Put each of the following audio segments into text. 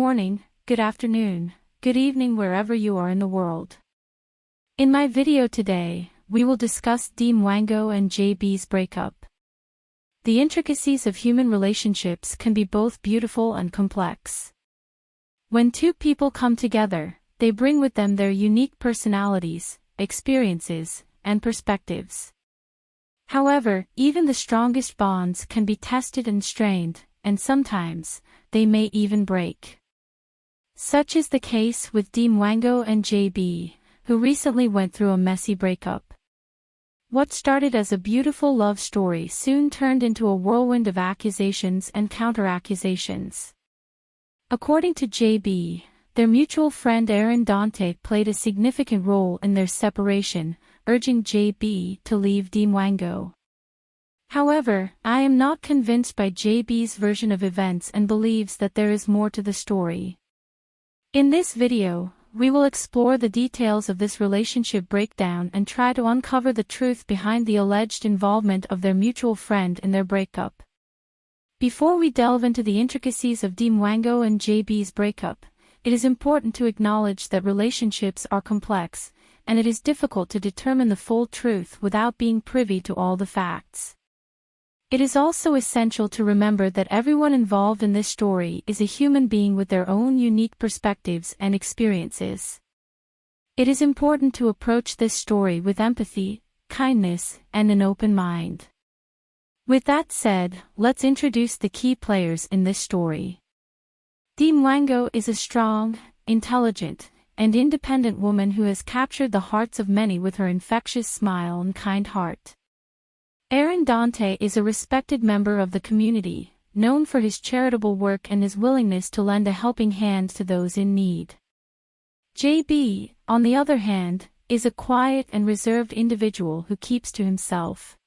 morning, good afternoon, good evening wherever you are in the world. In my video today, we will discuss DeeMwango and JB's breakup. The intricacies of human relationships can be both beautiful and complex. When two people come together, they bring with them their unique personalities, experiences, and perspectives. However, even the strongest bonds can be tested and strained, and sometimes, they may even break. Such is the case with DeeMwango and JB, who recently went through a messy breakup. What started as a beautiful love story soon turned into a whirlwind of accusations and counter-accusations. According to JB, their mutual friend Dante played a significant role in their separation, urging JB to leave DeeMwango. However, I am not convinced by JB's version of events and believes that there is more to the story. In this video, we will explore the details of this relationship breakdown and try to uncover the truth behind the alleged involvement of their mutual friend in their breakup. Before we delve into the intricacies of DeeMwango and JB's breakup, it is important to acknowledge that relationships are complex, and it is difficult to determine the full truth without being privy to all the facts. It is also essential to remember that everyone involved in this story is a human being with their own unique perspectives and experiences. It is important to approach this story with empathy, kindness, and an open mind. With that said, let's introduce the key players in this story. DeeMwango is a strong, intelligent, and independent woman who has captured the hearts of many with her infectious smile and kind heart. Dante is a respected member of the community, known for his charitable work and his willingness to lend a helping hand to those in need. JB, on the other hand, is a quiet and reserved individual who keeps to himself.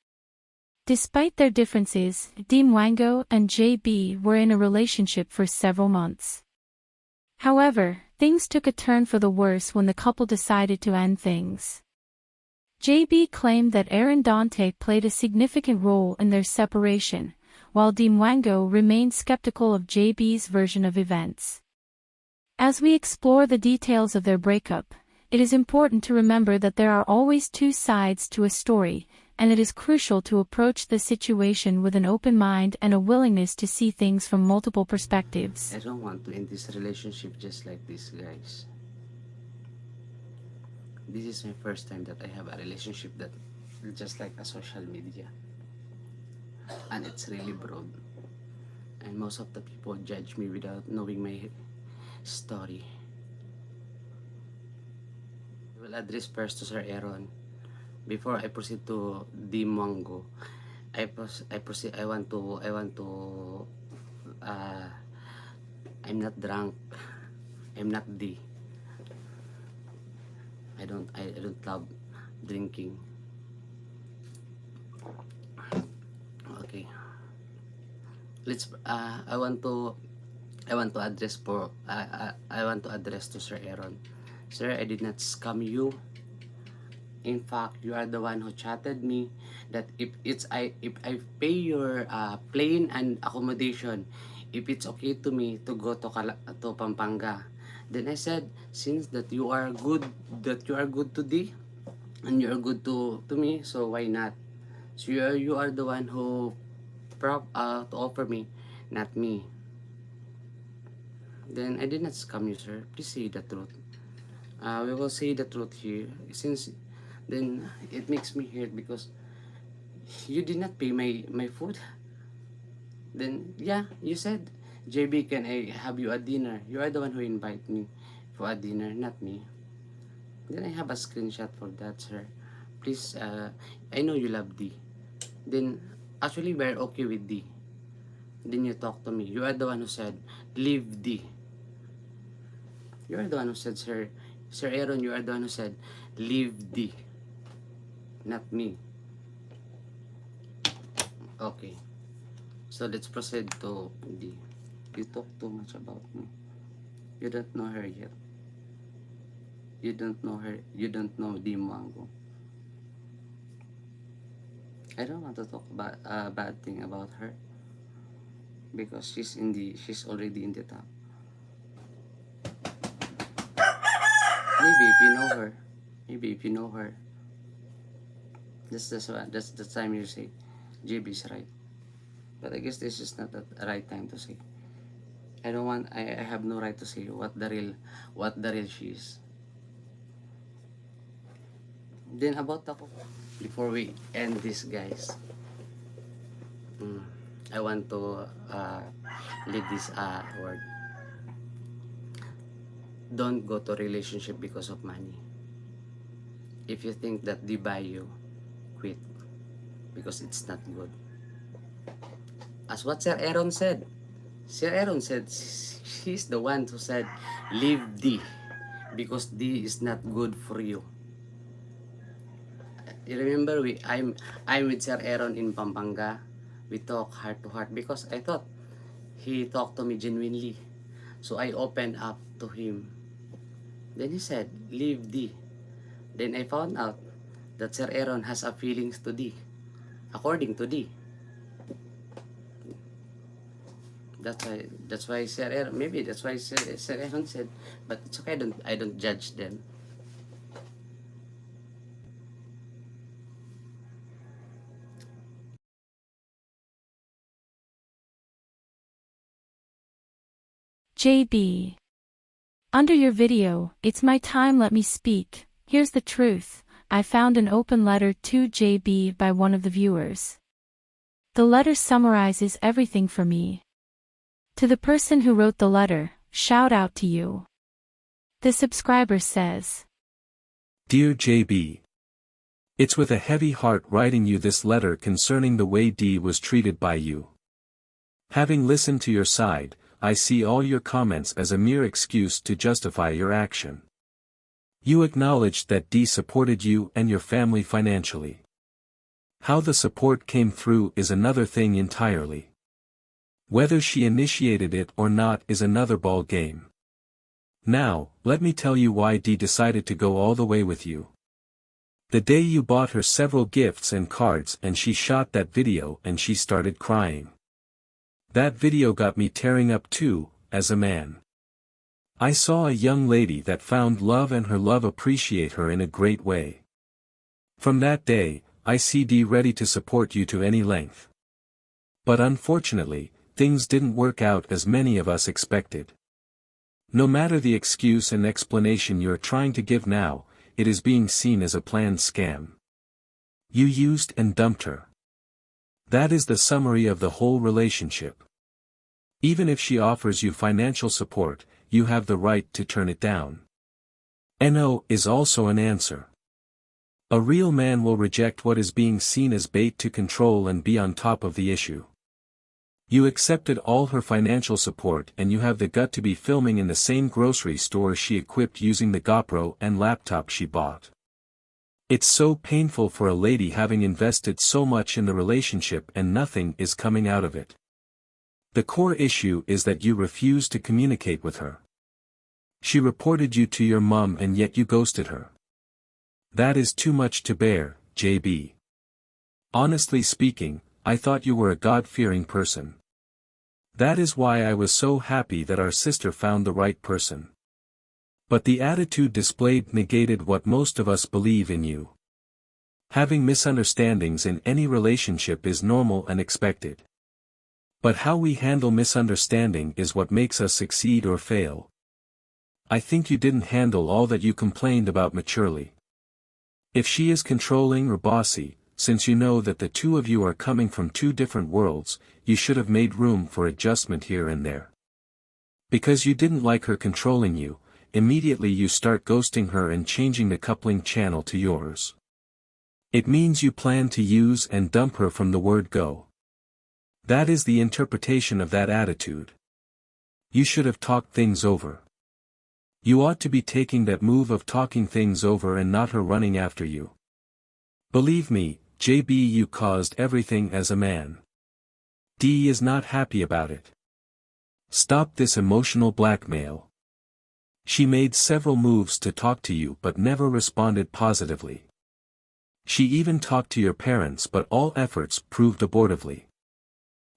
Despite their differences, DeeMwango and JB were in a relationship for several months. However, things took a turn for the worse when the couple decided to end things. JB claimed that Dante played a significant role in their separation, while DeeMwango remained skeptical of JB's version of events. As we explore the details of their breakup, it is important to remember that there are always two sides to a story, and it is crucial to approach the situation with an open mind and a willingness to see things from multiple perspectives. I don't want to end this relationship just like this, guys. This is my first time that I have a relationship that just like a social media, and it's really broad, and most of the people judge me without knowing my story. I will address first to Sir Aaron. Before I proceed to DeeMwango, I want to I'm not drunk. I'm not D. I don't love drinking. Okay. Let's I want to address to Sir Aaron. Sir, I did not scam you. In fact, you are the one who chatted me that if I pay your plane and accommodation, if it's okay to me to go to Pampanga. Then I said, since that you are good today and you are good to me, so why not? So you are the one who to offer me, not me. Then I did not scam you, sir. Please say the truth. We will say the truth here, since then it makes me hurt because you did not pay my food. Then yeah, you said, JB, can I have you a dinner? You are the one who invited me for a dinner, not me. Then I have a screenshot for that, sir. Please, I know you love D. Then actually we're okay with D. Then you talk to me. You are the one who said, leave D. You are the one who said, Sir Aaron, you are the one who said, leave D. Not me. Okay. So let's proceed to D. You talk too much about me. You don't know her yet. You don't know her. You don't know DeeMwango. I don't want to talk about bad thing about her because she's already in the top. her, maybe if you know her, that's the time you say JB is right. But I guess this is not the right time to say. I don't want. I have no right to say what the real she is. Then about ako, before we end this, guys, I want to leave this word. Don't go to relationship because of money. If you think that they buy you, quit, because it's not good. As what Sir Aaron said, she's the one who said, leave D, because D is not good for you. You remember I'm with Sir Aaron in Pampanga. We talk heart to heart because I thought he talked to me genuinely. So I opened up to him. Then he said, leave D. Then I found out that Sir Aaron has a feelings to D, according to D. That's why Sir Aaron, maybe that's why Sir Aaron said, but it's okay, I don't judge them. JB. Under your video, it's my time, let me speak. Here's the truth. I found an open letter to JB by one of the viewers. The letter summarizes everything for me. To the person who wrote the letter, shout out to you. The subscriber says, Dear JB, it's with a heavy heart writing you this letter concerning the way D was treated by you. Having listened to your side, I see all your comments as a mere excuse to justify your action. You acknowledged that D supported you and your family financially. How the support came through is another thing entirely. Whether she initiated it or not is another ball game. Now, let me tell you why D decided to go all the way with you. The day you bought her several gifts and cards and she shot that video and she started crying. That video got me tearing up too, as a man. I saw a young lady that found love and her love appreciate her in a great way. From that day, I see D ready to support you to any length. But unfortunately, things didn't work out as many of us expected. No matter the excuse and explanation you're trying to give now, it is being seen as a planned scam. You used and dumped her. That is the summary of the whole relationship. Even if she offers you financial support, you have the right to turn it down. No is also an answer. A real man will reject what is being seen as bait to control and be on top of the issue. You accepted all her financial support and you have the gut to be filming in the same grocery store she equipped using the GoPro and laptop she bought. It's so painful for a lady having invested so much in the relationship and nothing is coming out of it. The core issue is that you refuse to communicate with her. She reported you to your mom and yet you ghosted her. That is too much to bear, JB. Honestly speaking, I thought you were a God-fearing person. That is why I was so happy that our sister found the right person. But the attitude displayed negated what most of us believe in you. Having misunderstandings in any relationship is normal and expected. But how we handle misunderstanding is what makes us succeed or fail. I think you didn't handle all that you complained about maturely. If she is controlling or bossy, since you know that the two of you are coming from two different worlds, you should have made room for adjustment here and there. Because you didn't like her controlling you, immediately you start ghosting her and changing the coupling channel to yours. It means you plan to use and dump her from the word go. That is the interpretation of that attitude. You should have talked things over. You ought to be taking that move of talking things over and not her running after you. Believe me, JB, you caused everything as a man. D is not happy about it. Stop this emotional blackmail. She made several moves to talk to you but never responded positively. She even talked to your parents but all efforts proved abortively.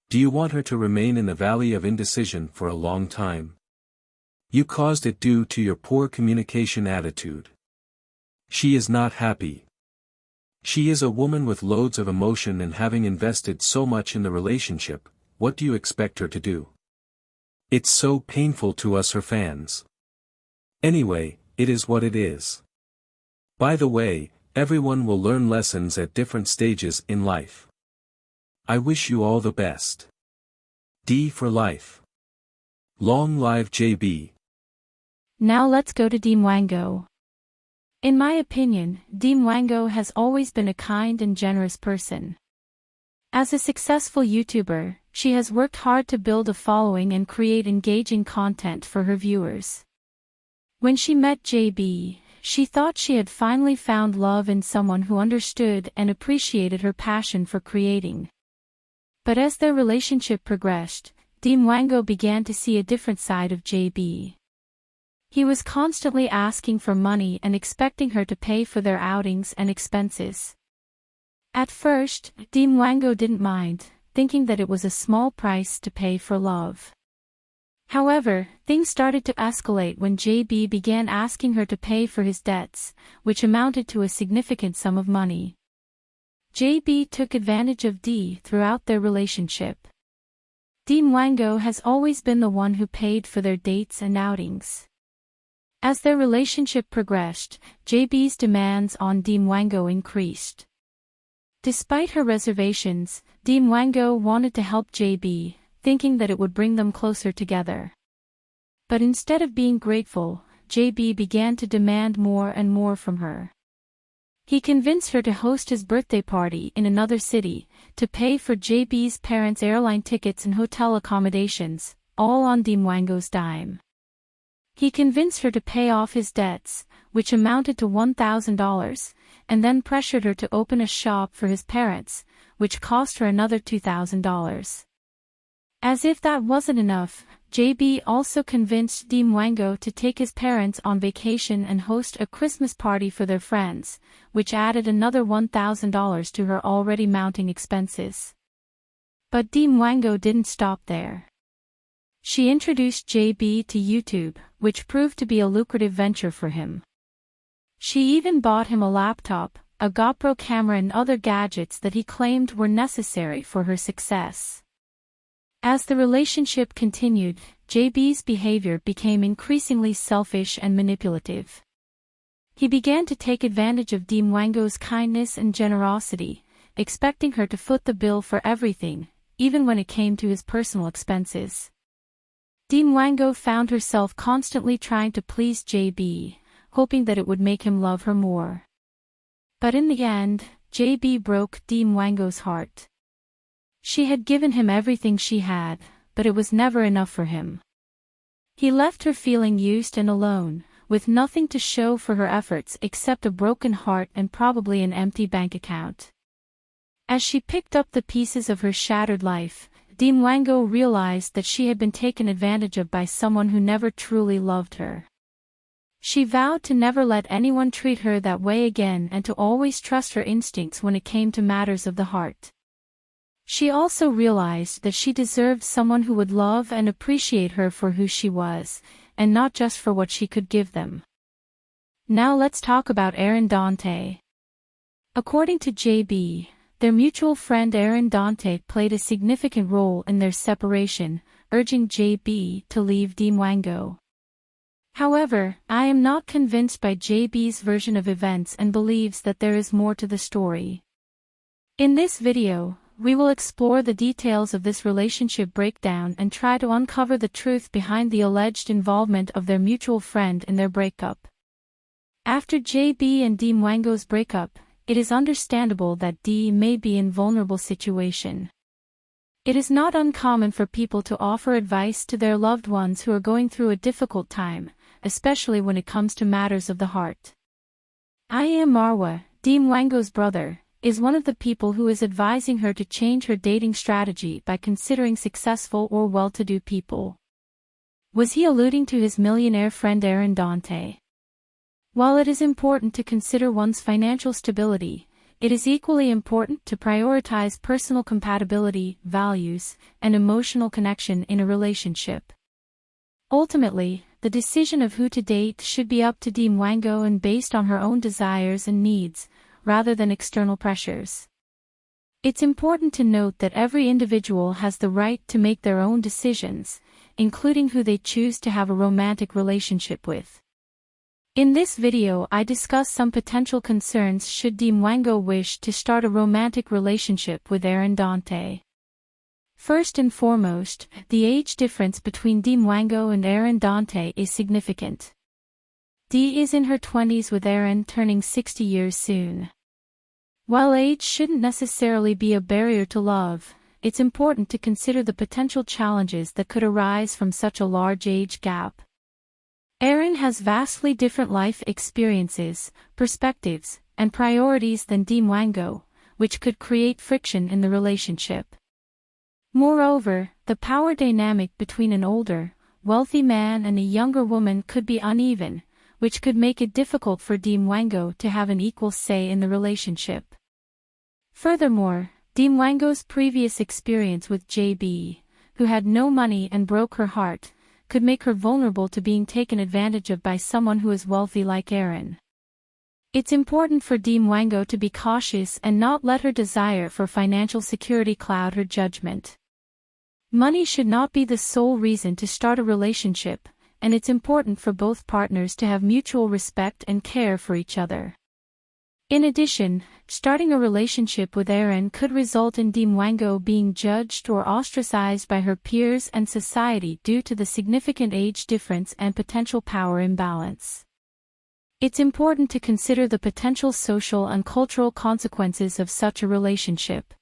Do you want her to remain in the valley of indecision for a long time? You caused it due to your poor communication attitude. She is not happy. She is a woman with loads of emotion, and having invested so much in the relationship, what do you expect her to do? It's so painful to us, her fans. Anyway, it is what it is. By the way, everyone will learn lessons at different stages in life. I wish you all the best. D for life. Long live JB. Now let's go to DeeMwango. In my opinion, DeeMwango has always been a kind and generous person. As a successful YouTuber, she has worked hard to build a following and create engaging content for her viewers. When she met JB, she thought she had finally found love in someone who understood and appreciated her passion for creating. But as their relationship progressed, DeeMwango began to see a different side of JB. He was constantly asking for money and expecting her to pay for their outings and expenses. At first, DeeMwango didn't mind, thinking that it was a small price to pay for love. However, things started to escalate when JB began asking her to pay for his debts, which amounted to a significant sum of money. JB took advantage of Dee throughout their relationship. DeeMwango has always been the one who paid for their dates and outings. As their relationship progressed, JB's demands on DeeMwango increased. Despite her reservations, DeeMwango wanted to help JB, thinking that it would bring them closer together. But instead of being grateful, JB began to demand more and more from her. He convinced her to host his birthday party in another city, to pay for JB's parents' airline tickets and hotel accommodations, all on DeeMwango's dime. He convinced her to pay off his debts, which amounted to $1,000, and then pressured her to open a shop for his parents, which cost her another $2,000. As if that wasn't enough, JB also convinced DeeMwango to take his parents on vacation and host a Christmas party for their friends, which added another $1,000 to her already mounting expenses. But DeeMwango didn't stop there. She introduced JB to YouTube, which proved to be a lucrative venture for him. She even bought him a laptop, a GoPro camera and other gadgets that he claimed were necessary for her success. As the relationship continued, JB's behavior became increasingly selfish and manipulative. He began to take advantage of DeeMwango's kindness and generosity, expecting her to foot the bill for everything, even when it came to his personal expenses. DeeMwango found herself constantly trying to please JB, hoping that it would make him love her more. But in the end, JB broke DeeMwango's heart. She had given him everything she had, but it was never enough for him. He left her feeling used and alone, with nothing to show for her efforts except a broken heart and probably an empty bank account. As she picked up the pieces of her shattered life, DeeMwango realized that she had been taken advantage of by someone who never truly loved her. She vowed to never let anyone treat her that way again and to always trust her instincts when it came to matters of the heart. She also realized that she deserved someone who would love and appreciate her for who she was, and not just for what she could give them. Now let's talk about Dante. According to JB, their mutual friend Dante played a significant role in their separation, urging JB to leave DeeMwango. However, I am not convinced by JB's version of events and believes that there is more to the story. In this video, we will explore the details of this relationship breakdown and try to uncover the truth behind the alleged involvement of their mutual friend in their breakup. After JB and DeeMwango's breakup, it is understandable that Dee may be in a vulnerable situation. It is not uncommon for people to offer advice to their loved ones who are going through a difficult time, especially when it comes to matters of the heart. Iammarwa, DeeMwango's brother, is one of the people who is advising her to change her dating strategy by considering successful or well-to-do people. Was he alluding to his millionaire friend Dante? While it is important to consider one's financial stability, it is equally important to prioritize personal compatibility, values, and emotional connection in a relationship. Ultimately, the decision of who to date should be up to DeeMwango and based on her own desires and needs, rather than external pressures. It's important to note that every individual has the right to make their own decisions, including who they choose to have a romantic relationship with. In this video I discuss some potential concerns should DeeMwango wish to start a romantic relationship with Dante. First and foremost, the age difference between DeeMwango and Dante is significant. Dee is in her 20s with turning 60 years soon. While age shouldn't necessarily be a barrier to love, it's important to consider the potential challenges that could arise from such a large age gap. Has vastly different life experiences, perspectives, and priorities than DeeMwango, which could create friction in the relationship. Moreover, the power dynamic between an older, wealthy man and a younger woman could be uneven, which could make it difficult for DeeMwango to have an equal say in the relationship. Furthermore, DeeMwango's previous experience with JB, who had no money and broke her heart, could make her vulnerable to being taken advantage of by someone who is wealthy like Aaron. It's important for DeeMwango to be cautious and not let her desire for financial security cloud her judgment. Money should not be the sole reason to start a relationship, and it's important for both partners to have mutual respect and care for each other. In addition, starting a relationship with Aaron could result in DeeMwango being judged or ostracized by her peers and society due to the significant age difference and potential power imbalance. It's important to consider the potential social and cultural consequences of such a relationship.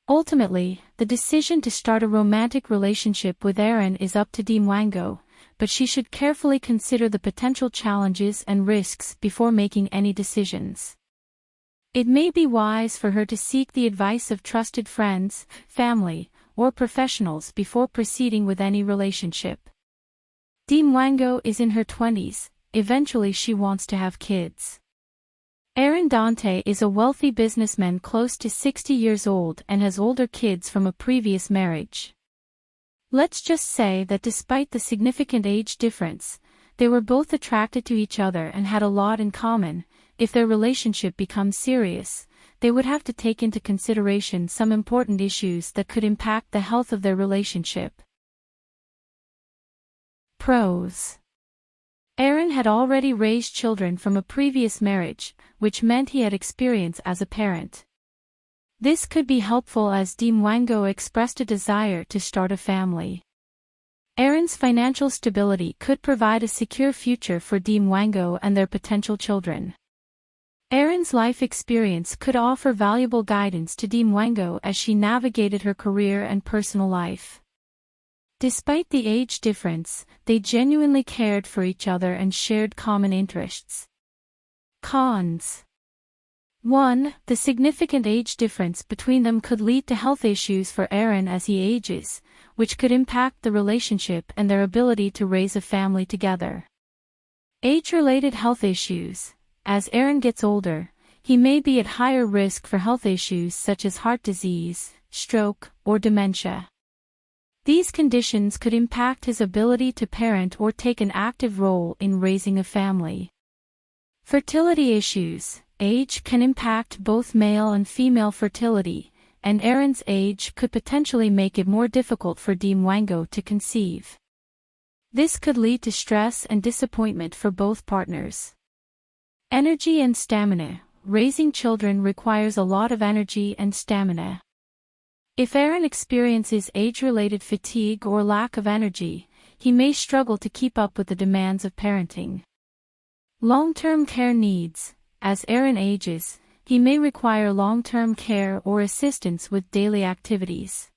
Ultimately, the decision to start a romantic relationship with Aaron is up to DeeMwango, but she should carefully consider the potential challenges and risks before making any decisions. It may be wise for her to seek the advice of trusted friends, family, or professionals before proceeding with any relationship. DeeMwango is in her 20s, eventually she wants to have kids. Dante is a wealthy businessman close to 60 years old and has older kids from a previous marriage. Let's just say that despite the significant age difference, they were both attracted to each other and had a lot in common. If their relationship becomes serious, they would have to take into consideration some important issues that could impact the health of their relationship. Pros. Aaron had already raised children from a previous marriage, which meant he had experience as a parent. This could be helpful as DeeMwango expressed a desire to start a family. Aaron's financial stability could provide a secure future for DeeMwango and their potential children. Aaron's life experience could offer valuable guidance to DeeMwango as she navigated her career and personal life. Despite the age difference, they genuinely cared for each other and shared common interests. Cons. 1. The significant age difference between them could lead to health issues for Aaron as he ages, which could impact the relationship and their ability to raise a family together. Age-related health issues. As Aaron gets older, he may be at higher risk for health issues such as heart disease, stroke, or dementia. These conditions could impact his ability to parent or take an active role in raising a family. Fertility issues. Age can impact both male and female fertility, and Aaron's age could potentially make it more difficult for DeeMwango to conceive. This could lead to stress and disappointment for both partners. Energy and stamina. Raising children requires a lot of energy and stamina. If Aaron experiences age-related fatigue or lack of energy, he may struggle to keep up with the demands of parenting. Long-term care needs. As Aaron ages, he may require long-term care or assistance with daily activities.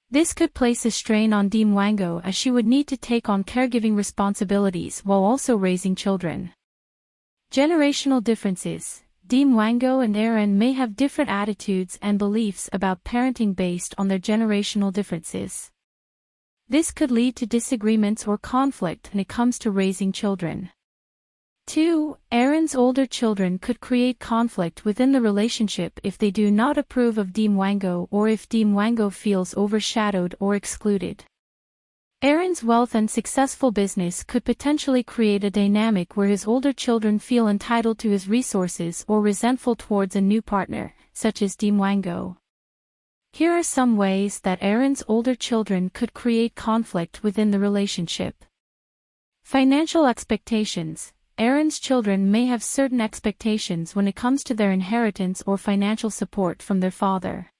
This could place a strain on DeeMwango as she would need to take on caregiving responsibilities while also raising children. Generational differences. DeeMwango and Aaron may have different attitudes and beliefs about parenting based on their generational differences. This could lead to disagreements or conflict when it comes to raising children. 2. Aaron's older children could create conflict within the relationship if they do not approve of DeeMwango or if DeeMwango feels overshadowed or excluded. Aaron's wealth and successful business could potentially create a dynamic where his older children feel entitled to his resources or resentful towards a new partner, such as DeeMwango. Here are some ways that Aaron's older children could create conflict within the relationship. Financial expectations. Aaron's children may have certain expectations when it comes to their inheritance or financial support from their father.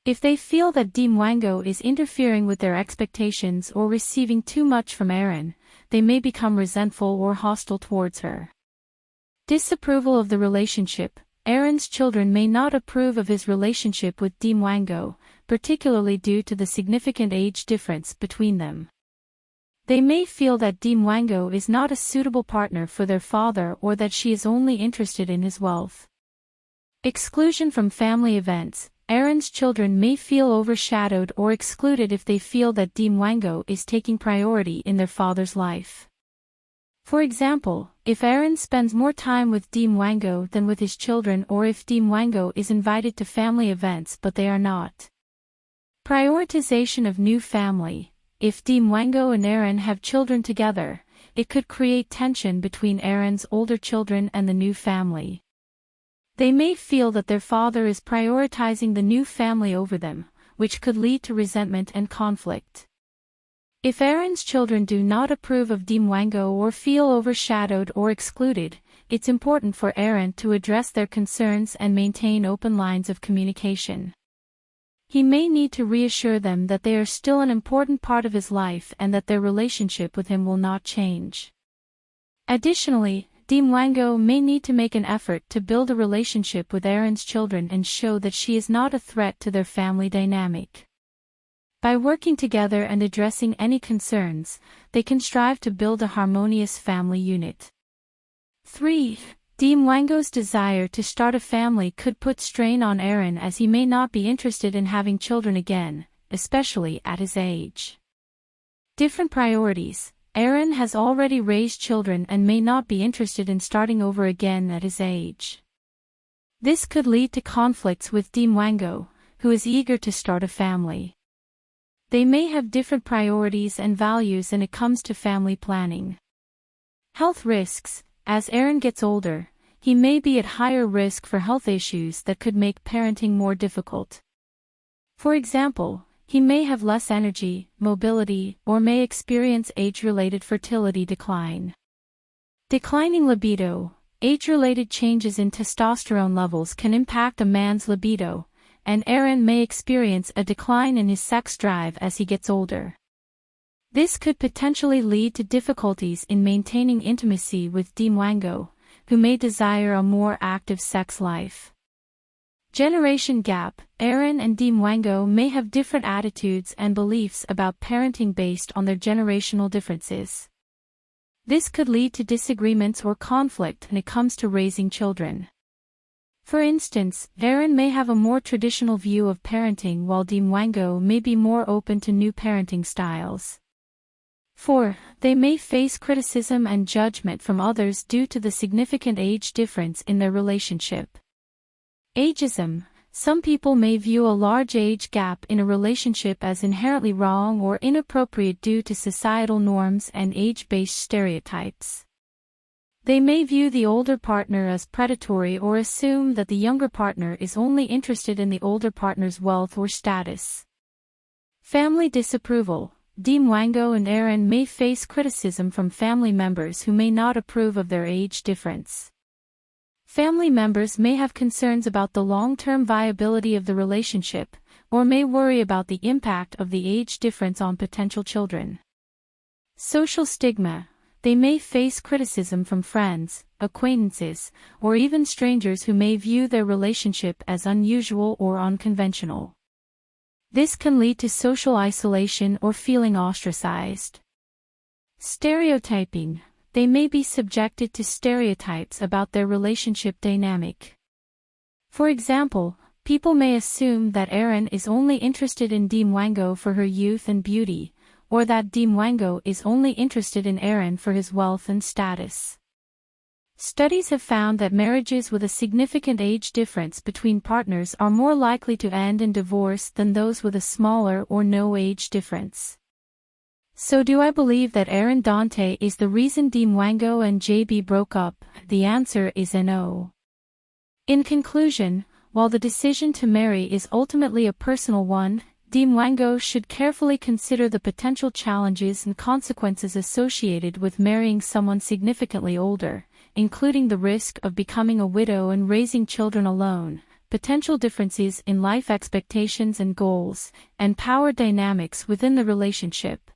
If they feel that DeeMwango is interfering with their expectations or receiving too much from Aaron, they may become resentful or hostile towards her. Disapproval of the relationship. Aaron's children may not approve of his relationship with DeeMwango, particularly due to the significant age difference between them. They may feel that DeeMwango is not a suitable partner for their father or that she is only interested in his wealth. Exclusion from family events. Aaron's children may feel overshadowed or excluded if they feel that DeeMwango is taking priority in their father's life. For example, if Aaron spends more time with DeeMwango than with his children, or if DeeMwango is invited to family events but they are not. Prioritization of new family. If DeeMwango and Aaron have children together, it could create tension between Aaron's older children and the new family. They may feel that their father is prioritizing the new family over them, which could lead to resentment and conflict. If Aaron's children do not approve of DeeMwango or feel overshadowed or excluded, it's important for Aaron to address their concerns and maintain open lines of communication. He may need to reassure them that they are still an important part of his life and that their relationship with him will not change. Additionally, DeeMwango may need to make an effort to build a relationship with Aaron's children and show that she is not a threat to their family dynamic. By working together and addressing any concerns, they can strive to build a harmonious family unit. 3. DeeMwango's desire to start a family could put strain on Aaron, as he may not be interested in having children again, especially at his age. Different priorities. Aaron has already raised children and may not be interested in starting over again at his age. This could lead to conflicts with DeeMwango, who is eager to start a family. They may have different priorities and values when it comes to family planning. Health risks. As Aaron gets older, he may be at higher risk for health issues that could make parenting more difficult. For example, he may have less energy, mobility, or may experience age-related fertility decline. Declining libido. Age-related changes in testosterone levels can impact a man's libido, and Aaron may experience a decline in his sex drive as he gets older. This could potentially lead to difficulties in maintaining intimacy with DeeMwango, who may desire a more active sex life. Generation gap. Aaron and DeeMwango may have different attitudes and beliefs about parenting based on their generational differences. This could lead to disagreements or conflict when it comes to raising children. For instance, Aaron may have a more traditional view of parenting while DeeMwango may be more open to new parenting styles. 4. They may face criticism and judgment from others due to the significant age difference in their relationship. Ageism. Some people may view a large age gap in a relationship as inherently wrong or inappropriate due to societal norms and age-based stereotypes. They may view the older partner as predatory or assume that the younger partner is only interested in the older partner's wealth or status. Family disapproval. DeeMwango and Aaron may face criticism from family members who may not approve of their age difference. Family members may have concerns about the long-term viability of the relationship, or may worry about the impact of the age difference on potential children. Social stigma. They may face criticism from friends, acquaintances, or even strangers who may view their relationship as unusual or unconventional. This can lead to social isolation or feeling ostracized. Stereotyping. They may be subjected to stereotypes about their relationship dynamic. For example, people may assume that Aaron is only interested in DeeMwango for her youth and beauty, or that DeeMwango is only interested in Aaron for his wealth and status. Studies have found that marriages with a significant age difference between partners are more likely to end in divorce than those with a smaller or no age difference. So do I believe that Aaron Dante is the reason DeeMwango and JB broke up? The answer is a no. In conclusion, while the decision to marry is ultimately a personal one, DeeMwango should carefully consider the potential challenges and consequences associated with marrying someone significantly older, including the risk of becoming a widow and raising children alone, potential differences in life expectations and goals, and power dynamics within the relationship.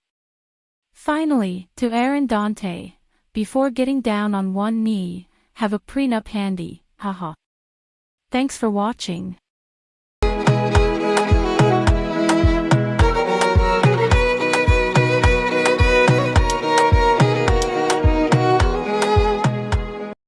Finally, to Aaron Dante, before getting down on one knee, have a prenup handy, haha. Thanks for watching.